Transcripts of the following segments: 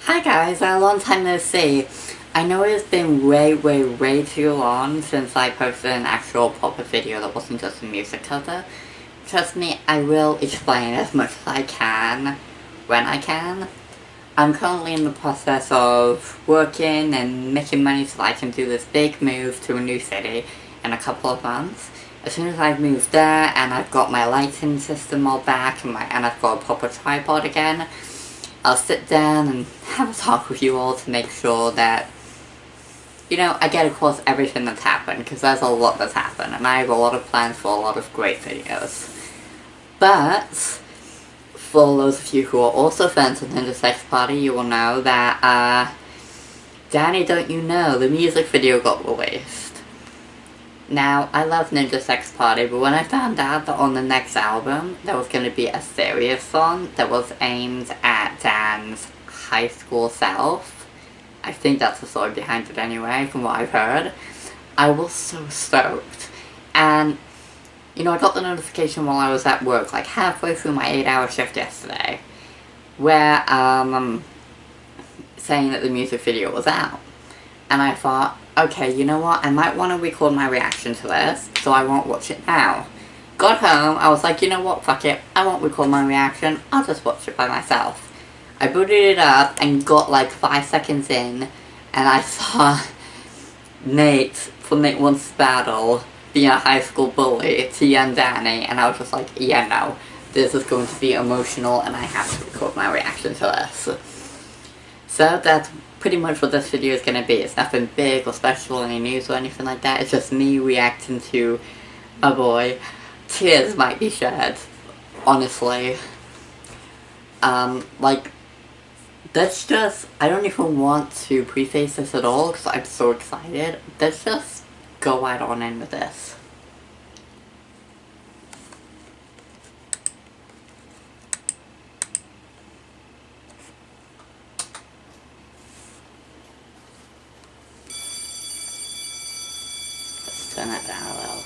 Hi guys, a long time no see. I know it's been way too long since I posted an actual proper video that wasn't just a music cover. Trust me, I will explain as much as I can, when I can. I'm currently in the process of working and making money so I can do this big move to a new city in a couple of months. As soon as I've moved there and I've got my lighting system all back and I've got a proper tripod again, I'll sit down and have a talk with you all to make sure that, you know, I get across everything that's happened, because there's a lot that's happened, and I have a lot of plans for a lot of great videos. But, for those of you who are also fans of Ninja Sex Party, you will know that, Danny Don't You Know, the music video got released. Now, I love Ninja Sex Party, but when I found out that on the next album, there was going to be a serious song that was aimed at Dan's high school self, I think that's the story behind it anyway, from what I've heard, I was so stoked. And, you know, I got the notification while I was at work, like halfway through my 8-hour shift yesterday, where, saying that the music video was out. And I thought, okay, you know what, I might want to record my reaction to this, so I won't watch it now. Got home, I was like, you know what, fuck it, I won't record my reaction, I'll just watch it by myself. I booted it up and got like 5 seconds in, and I saw Nate from Nate Wants Battle being a high school bully to young Danny, and I was just like, yeah, no, this is going to be emotional and I have to record my reaction to this. So that's pretty much what this video is going to be. It's nothing big or special, any news or anything like that. It's just me reacting to a boy. Tears might be shed, honestly. Like, let's just, I don't even want to preface this at all because I'm so excited. Let's just go right on in with this. Turn that down a little.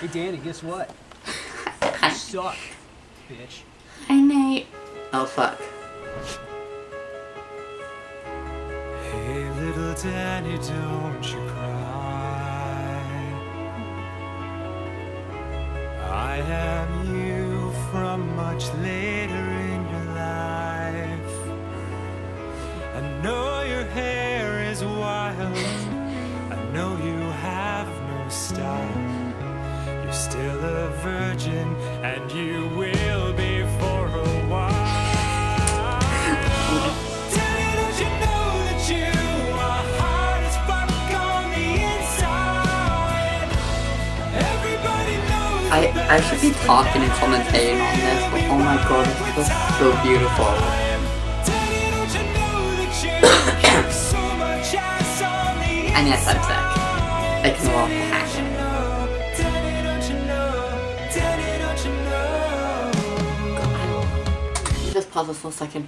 Hey Danny, guess what? Hi. You suck, bitch. Hi Nate. Oh fuck. Hey little Danny, don't you cry. I am you from much later in your life. I know your hair is wild, I know you have no style. You're still a virgin, and you will be for a while. Danny, don't you know that you are hard as fuck on the inside? Everybody knows I should be talking and commentating on this, but oh my god, it's just so beautiful. Danny, don't you know that you have so much ass on the inside? And yes, I'm sick. I can walk the passion. Just pause this for a second.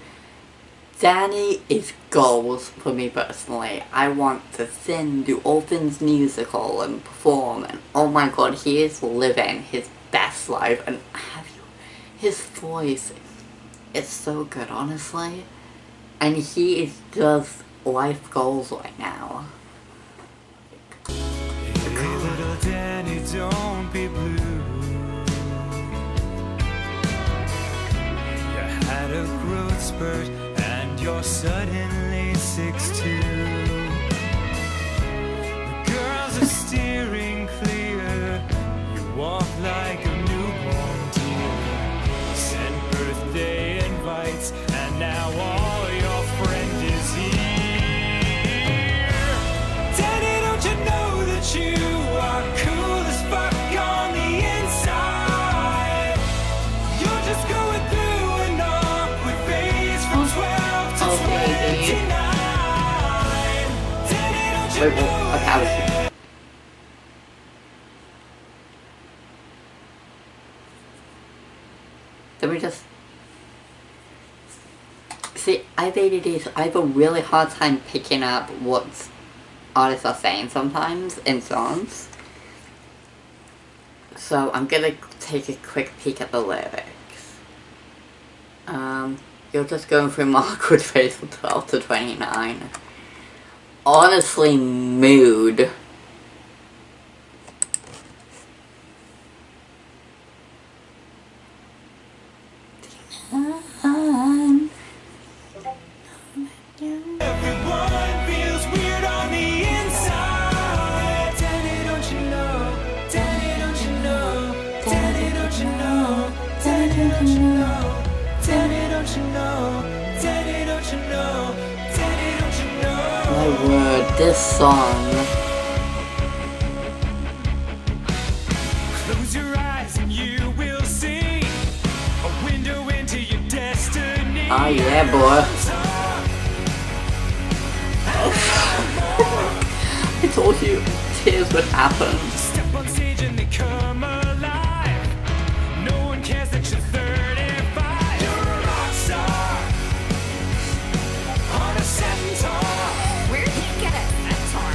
Danny is goals for me personally. I want to sing, do all things musical and perform, and oh my god, he is living his best life. And his voice is so good, honestly. And he is just life goals right now. Hey little Danny, don't be blue. You had a growth spurt and you're suddenly 6'2". The girls are steering clear. You walk like a newborn deer. Send birthday invites and now all your friend is here. Danny, don't you know that you are cool as fuck on the inside? You're just going through an awkward phase from 12 to 29. Danny, don't you know that Let me just... See, I have ADD, so I have a really hard time picking up what artists are saying sometimes in songs. So I'm gonna take a quick peek at the lyrics. You're just going through an awkward phase from 12 to 29. Honestly, mood. Everyone feels weird on the inside. Daddy, don't you know? Daddy, don't you know? Daddy, don't you know? Daddy, don't you know? Daddy, don't you know? Daddy, don't you know? Daddy, don't you know? My word, this song. Close your eyes and you will see a window into your destiny. Oh yeah, boy. I told you, tears would happen. Step on stage and they come alive. No one cares that you're 35. You're a rock star on a centaur. Where'd he get a centaur?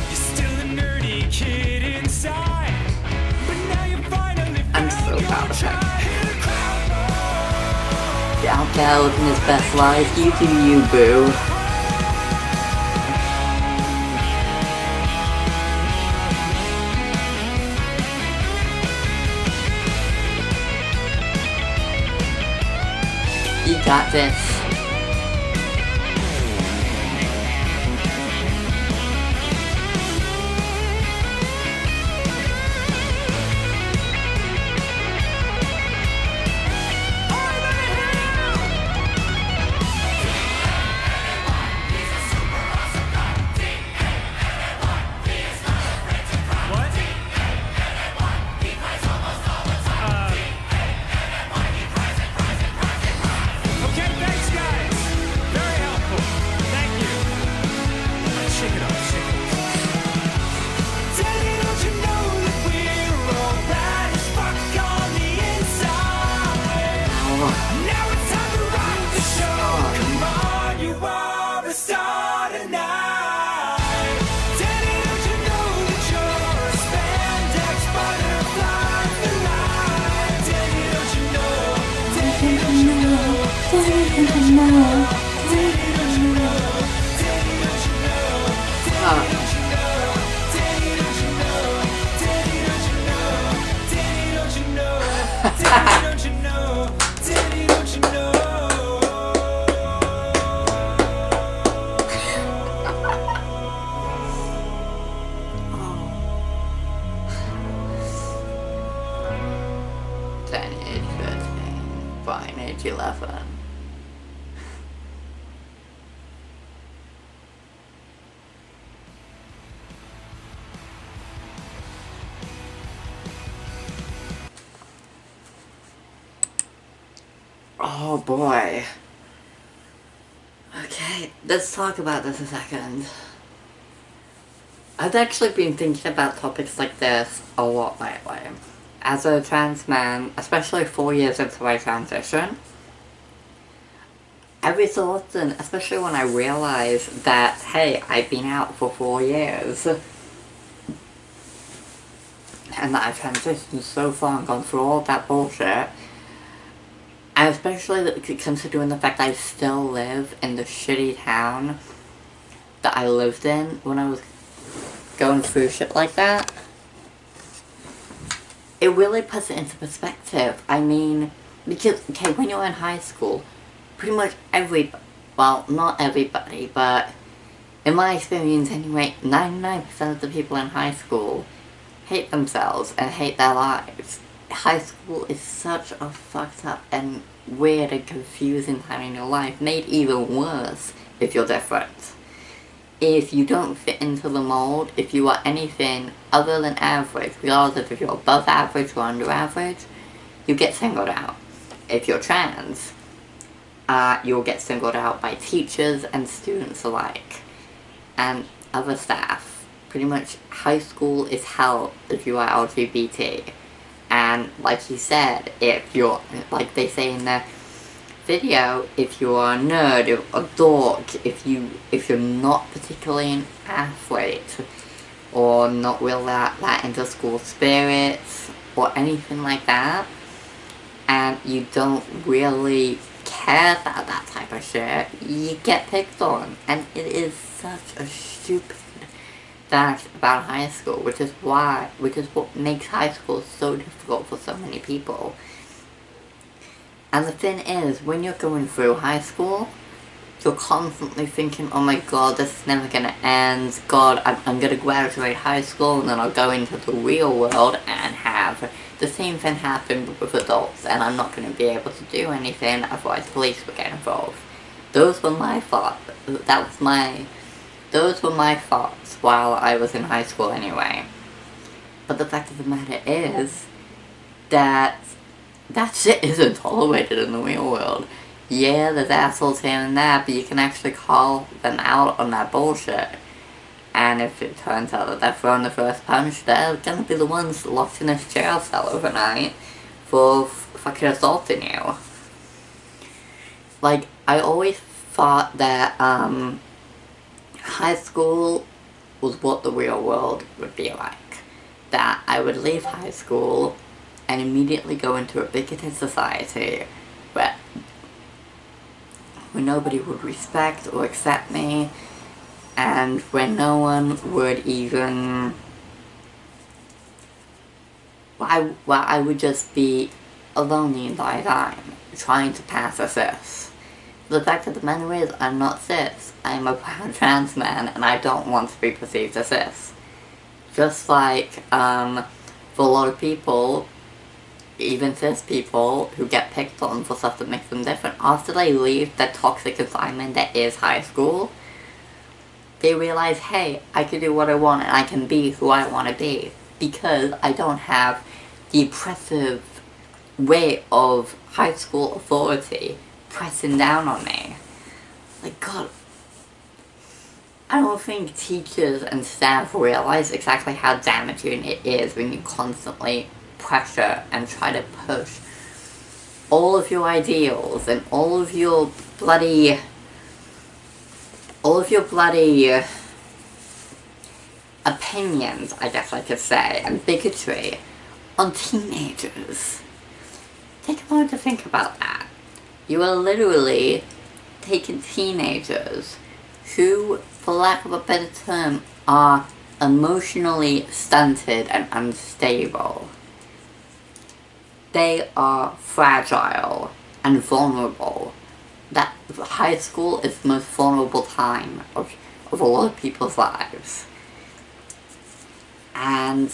You're still a nerdy kid inside, but now you finally I'm found so your proud of him. tribe. Hear the crowd roar. Out there living his best life. You do you, boo. You got this. Okay, thanks guys. Very helpful. Thank you. Shake it off, shake it off. Daddy, don't you know that we're all bad as fuck on the inside? Now it's time to rock the show. Come on, you are the star tonight. Daddy, don't you know that you're a spandex butterfly for life? Daddy, don't you know? Daddy, don't you know? Daddy, don't you know? Daddy, don't you know? Daddy, don't you know? Daddy, don't you know? Daddy, don't you know? Daddy, don't you know? Daddy, don't you know? Daddy, don't you know? Daddy, don't you know? Then age 13, fine age 11. Oh boy. Okay, let's talk about this a second. I've actually been thinking about topics like this a lot lately. As a trans man, especially 4 years into my transition, every so often, especially when I realize that, hey, I've been out for 4 years, and that I've transitioned so far and gone through all that bullshit, and especially considering the fact I still live in the shitty town that I lived in when I was going through shit like that, it really puts it into perspective. I mean, because, okay, when you're in high school, pretty much well, not everybody, but in my experience anyway, 99% of the people in high school hate themselves and hate their lives. High school is such a fucked up and weird and confusing time in your life, made even worse if you're different. If you don't fit into the mold, if you are anything other than average, regardless if you're above average or under average, you get singled out. If you're trans, you'll get singled out by teachers and students alike, and other staff. Pretty much, high school is hell if you are LGBT. And like he said, if you're, like they say in the video, if you're a nerd, a dork, if you're not particularly an athlete, or not really that into school spirits, or anything like that, and you don't really care about that type of shit, you get picked on. And it is such a stupid fact about high school, which is what makes high school so difficult for so many people. And the thing is, when you're going through high school, you're constantly thinking, oh my god, this is never gonna end, god, I'm gonna graduate high school and then I'll go into the real world and have the same thing happen with adults, and I'm not gonna be able to do anything, otherwise police will get involved. Those were my thoughts. Those were my thoughts while I was in high school anyway. But the fact of the matter is that that shit isn't tolerated in the real world. Yeah, there's assholes here and there, but you can actually call them out on that bullshit. And if it turns out that they're throwing the first punch, they're gonna be the ones locked in a jail cell overnight for fucking assaulting you. Like, I always thought that, high school was what the real world would be like. That I would leave high school and immediately go into a bigoted society where nobody would respect or accept me, and where no one would even... I would just be alone the entire time, trying to pass a cis. The fact of the matter is, I'm not cis. I'm a proud trans man, and I don't want to be perceived as cis. Just like, for a lot of people, even cis people who get picked on for stuff that makes them different, after they leave that toxic environment that is high school, they realize, hey, I can do what I want and I can be who I want to be, because I don't have the oppressive weight of high school authority pressing down on me. Like, God, I don't think teachers and staff realize exactly how damaging it is when you constantly pressure and try to push all of your ideals and all of your bloody opinions, I guess I could say, and bigotry on teenagers. Take a moment to think about that. You are literally taking teenagers who, for lack of a better term, are emotionally stunted and unstable. They are fragile and vulnerable. That high school is the most vulnerable time of a lot of people's lives. And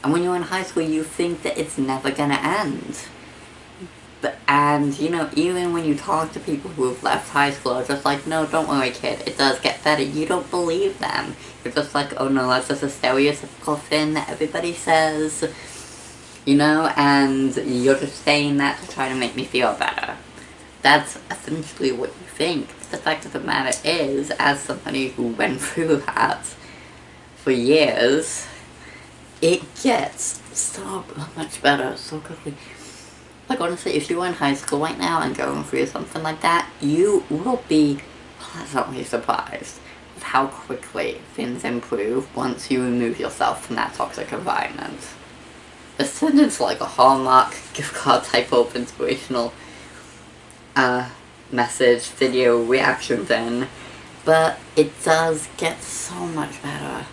when you're in high school, you think that it's never gonna end. And, you know, even when you talk to people who have left high school, are just like, no, don't worry, kid, it does get better. You don't believe them. You're just like, oh no, that's just a stereotypical thing that everybody says, you know, and you're just saying that to try to make me feel better. That's essentially what you think. The fact of the matter is, as somebody who went through that for years, it gets so much better so quickly. Like, honestly, if you were in high school right now and going through something like that, you will be pleasantly surprised with how quickly things improve once you remove yourself from that toxic environment. This turned into like a Hallmark gift card type of inspirational message video reaction thing, but it does get so much better.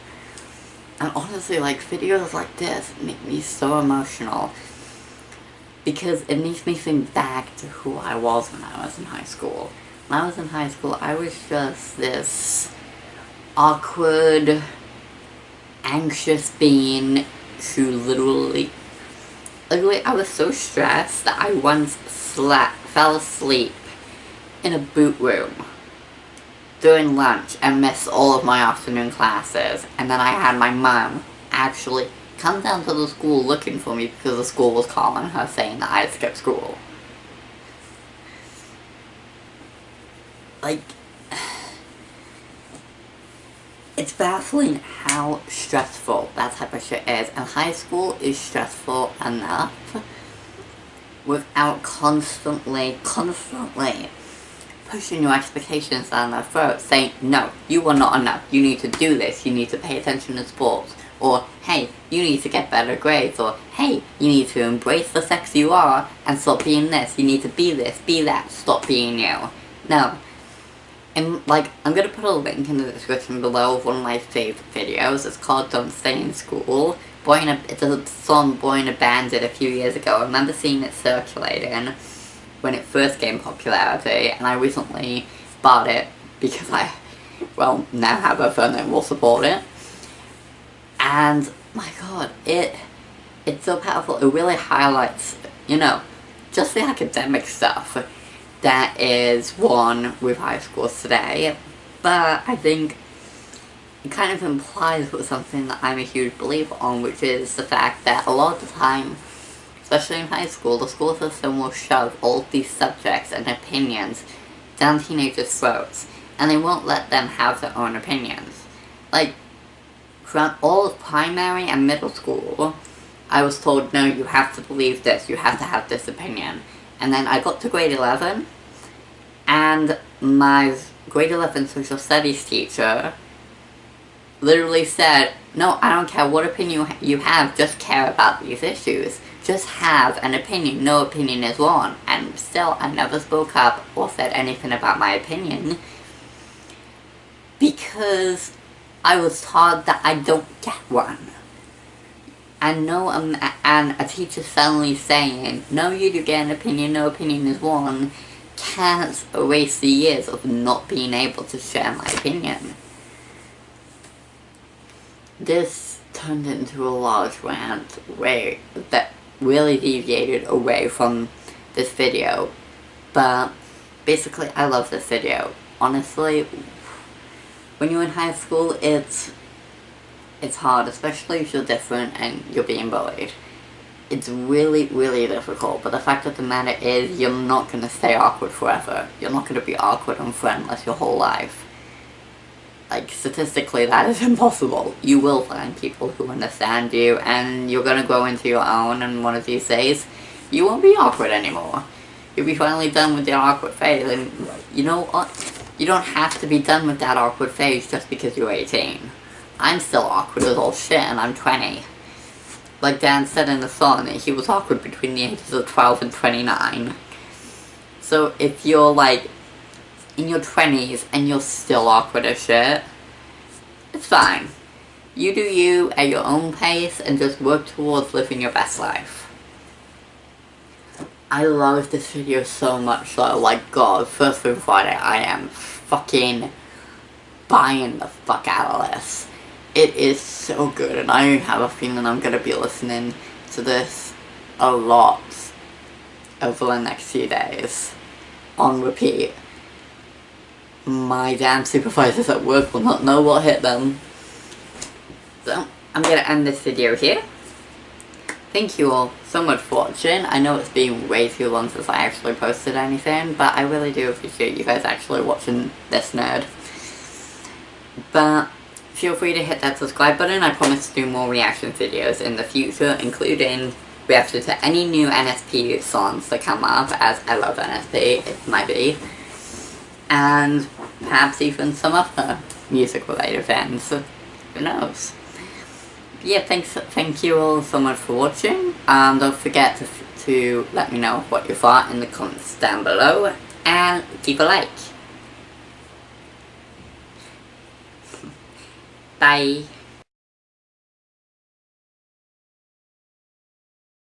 And honestly, like, videos like this make me so emotional, because it makes me think back to who I was when I was in high school. When I was in high school, I was just this awkward, anxious being who literally, I was so stressed that I once fell asleep in a boot room during lunch and missed all of my afternoon classes, and then I had my mom actually come down to the school looking for me because the school was calling her saying that I had skipped school. Like, it's baffling how stressful that type of shit is, and high school is stressful enough without constantly pushing your expectations down their throat, saying, no, you are not enough, you need to do this, you need to pay attention to sports, or hey, you need to get better grades, or hey, you need to embrace the sex you are and stop being this, you need to be this, be that, stop being you. No. And like, I'm gonna put a link in the description below of one of my favorite videos. It's called Don't Stay in School. It's a song boyinaband did a few years ago. I remember seeing it circulating when it first gained popularity, and I recently bought it because I, well, now have a phone that will support it. And my god, it's so powerful. It really highlights, you know, just the academic stuff that is wrong with high schools today, but I think it kind of implies with something that I'm a huge believer on, which is the fact that a lot of the time, especially in high school, the school system will shove all of these subjects and opinions down teenagers' throats, and they won't let them have their own opinions. Like, throughout all of primary and middle school, I was told, no, you have to believe this, you have to have this opinion. And then I got to grade 11, and my grade 11 social studies teacher literally said, no, I don't care what opinion you have, just care about these issues. Just have an opinion, no opinion is wrong. And still, I never spoke up or said anything about my opinion, because I was taught that I don't get one. And no, and a teacher suddenly saying, no, you do get an opinion, no opinion is wrong, can't erase the years of not being able to share my opinion. This turned into a large rant that really deviated away from this video, but basically I love this video. Honestly, when you're in high school, it's hard, especially if you're different and you're being bullied. It's really, really difficult, but the fact of the matter is, you're not going to stay awkward forever. You're not going to be awkward and friendless your whole life. Like, statistically, that is impossible. You will find people who understand you, and you're going to grow into your own, and one of these days, you won't be awkward anymore. You'll be finally done with the awkward phase, and you know what? You don't have to be done with that awkward phase just because you're 18. I'm still awkward as all shit, and I'm 20. Like Dan said in the song, he was awkward between the ages of 12 and 29. So if you're like in your 20s and you're still awkward as shit, it's fine. You do you at your own pace and just work towards living your best life. I love this video so much though. Like, god, first thing Friday, I am fucking buying the fuck out of this. It is so good, and I have a feeling I'm going to be listening to this a lot over the next few days, on repeat. My damn supervisors at work will not know what hit them. So, I'm going to end this video here. Thank you all so much for watching. I know it's been way too long since I actually posted anything, but I really do appreciate you guys actually watching this nerd. But feel free to hit that subscribe button. I promise to do more reaction videos in the future, including reaction to any new NSP songs that come up, as I love NSP, it's my beat. And perhaps even some other music related things. Who knows? Yeah, thank you all so much for watching. Don't forget to let me know what you thought in the comments down below, and leave a like. Bye.